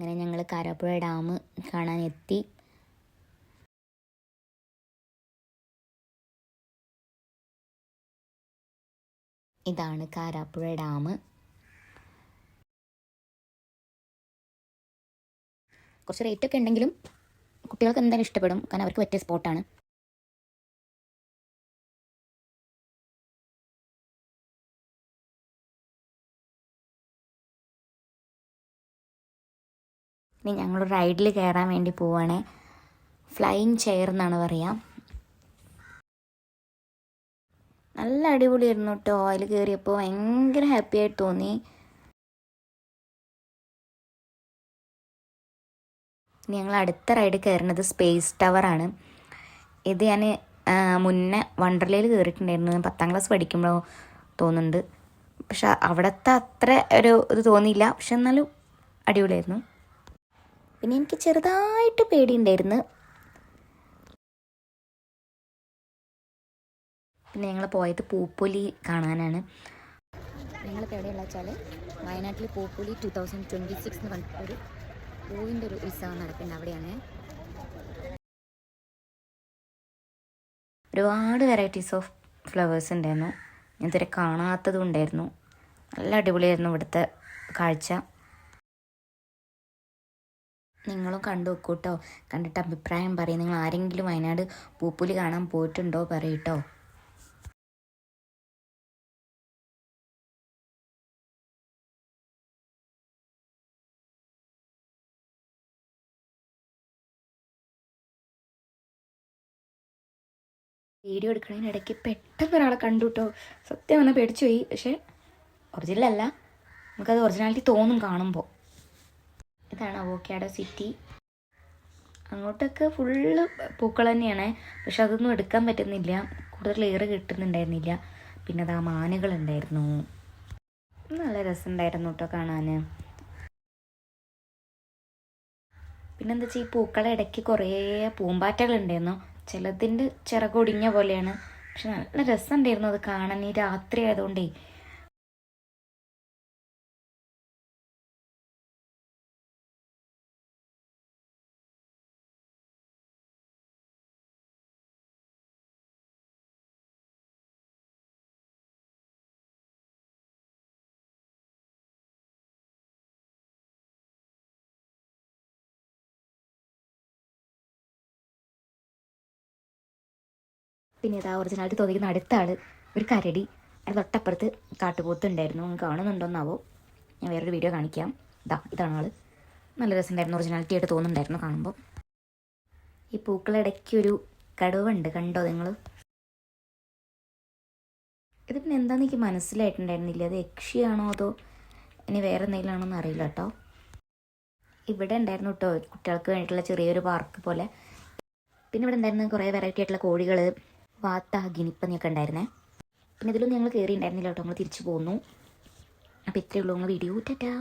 അങ്ങനെ ഞങ്ങൾ കാരാപ്പുഴ ഡാം കാണാനെത്തി. ഇതാണ് കാരാപ്പുഴ ഡാം. കുറച്ച് റേറ്റൊക്കെ ഉണ്ടെങ്കിലും കുട്ടികൾക്ക് എന്തായാലും ഇഷ്ടപ്പെടും, കാരണം അവർക്ക് പറ്റിയ സ്പോട്ടാണ്. ഇനി ഞങ്ങൾ റൈഡിൽ കയറാൻ വേണ്ടി പോവുകയാണ്. ഫ്ലൈയിങ് ചെയർ എന്നാണ് പറയുക. നല്ല അടിപൊളിയായിരുന്നു കേട്ടോ. അതിൽ കയറിയപ്പോൾ ഭയങ്കര ഹാപ്പി ആയിട്ട് തോന്നി. ഞങ്ങൾ അടുത്ത റൈഡ് കയറുന്നത് സ്പേസ് ടവറാണ്. ഇത് ഞാൻ മുന്നേ വണ്ടർലയിൽ കയറിയിട്ടുണ്ടായിരുന്നു, 10ാം ക്ലാസ് പഠിക്കുമ്പോഴോ തോന്നുന്നുണ്ട്. പക്ഷെ അവിടുത്തെ അത്ര ഇത് തോന്നിയില്ല, പക്ഷെ എന്നാലും അടിപൊളിയായിരുന്നു. പിന്നെ എനിക്ക് ചെറുതായിട്ട് പേടിയുണ്ടായിരുന്നു. പിന്നെ ഞങ്ങൾ പോയത് പൂപ്പൊലി കാണാനാണ്. ഞങ്ങളിപ്പോൾ എവിടെയുള്ള വെച്ചാൽ വയനാട്ടിൽ പൂപ്പൊലി 2026 എന്ന് പറഞ്ഞിട്ടൊരു പൂവിൻ്റെ ഒരു ഉത്സവം നടക്കുന്നുണ്ട്, അവിടെയാണ്. ഒരുപാട് വെറൈറ്റീസ് ഓഫ് ഫ്ലവേഴ്സ് ഉണ്ടായിരുന്നു, ഞാൻ ഇതുവരെ കാണാത്തതും ഉണ്ടായിരുന്നു. നല്ല അടിപൊളിയായിരുന്നു ഇവിടുത്തെ കാഴ്ച. നിങ്ങളും കണ്ടു നോക്കൂ കേട്ടോ. കണ്ടിട്ട് അഭിപ്രായം പറയും. നിങ്ങൾ ആരെങ്കിലും വയനാട് പൂപ്പൊലി കാണാൻ പോയിട്ടുണ്ടോ പറയൂട്ടോ. വീഡിയോ എടുക്കുന്നതിനിടയ്ക്ക് പെട്ടെന്ന് ഒരാളെ കണ്ടു കേട്ടോ. സത്യം പറഞ്ഞാൽ പേടിച്ചു പോയി. പക്ഷേ ഒറിജിനൽ അല്ല, നമുക്കത് ഒറിജിനാലിറ്റി തോന്നും കാണുമ്പോൾ. ഇതാണ് അവോക്കാഡോ സിറ്റി. അങ്ങോട്ടൊക്കെ ഫുള്ള് പൂക്കൾ തന്നെയാണ്, പക്ഷെ അതൊന്നും എടുക്കാൻ പറ്റുന്നില്ല, കൂടുതൽ ക്ലിയർ കിട്ടുന്നുണ്ടായിരുന്നില്ല. പിന്നെ അത് ആ മാനുകളുണ്ടായിരുന്നു, നല്ല രസമുണ്ടായിരുന്നു കേട്ടോ കാണാൻ. പിന്നെന്താ വെച്ചാൽ ഈ പൂക്കളെ ഇടയ്ക്ക് കുറേ പൂമ്പാറ്റകളുണ്ടായിരുന്നു. ചിലതിൻ്റെ ചിറകൊടിഞ്ഞ പോലെയാണ്, പക്ഷെ നല്ല രസമുണ്ടായിരുന്നു അത് കാണാൻ. ഈ രാത്രി ആയതുകൊണ്ടേ പിന്നെ ഇതാ ഒറിജിനാലിറ്റി തോന്നിക്കുന്ന അടുത്ത ആൾ ഒരു കരടി. അത് തൊട്ടപ്പുറത്ത് കാട്ടുപോത്തുണ്ടായിരുന്നു, കാണുന്നുണ്ടോന്നാവോ, ഞാൻ വേറൊരു വീഡിയോ കാണിക്കാം. ഇതാണ് ആൾ. നല്ല രസമുണ്ടായിരുന്നു, ഒറിജിനാലിറ്റി ആയിട്ട് തോന്നുന്നുണ്ടായിരുന്നു കാണുമ്പോൾ. ഈ പൂക്കളിടയ്ക്കൊരു കടുവുണ്ട്, കണ്ടോ നിങ്ങൾ? ഇത് പിന്നെ എന്താണെന്ന് എനിക്ക് മനസ്സിലായിട്ടുണ്ടായിരുന്നില്ല, അത് യക്ഷിയാണോ അതോ ഇനി വേറെ എന്തെങ്കിലും ആണോ എന്ന് അറിയില്ല കേട്ടോ. ഇവിടെ ഉണ്ടായിരുന്നു കേട്ടോ കുട്ടികൾക്ക് വേണ്ടിയിട്ടുള്ള ചെറിയൊരു പാർക്ക് പോലെ. പിന്നെ ഇവിടെ ഉണ്ടായിരുന്നു കുറേ വെറൈറ്റി ആയിട്ടുള്ള കോഴികൾ, വാത്ത, ഗിനിപ്പന്നിയൊക്കെ ഉണ്ടായിരുന്നേ. പിന്നെ ഇതിലൊന്നും ഞങ്ങൾ കയറി ഉണ്ടായിരുന്നില്ല കേട്ടോ, നമ്മൾ തിരിച്ചു പോന്നു. അപ്പോൾ ഇത്രയേ ഉള്ളൂ വീഡിയോ. ടാറ്റാ.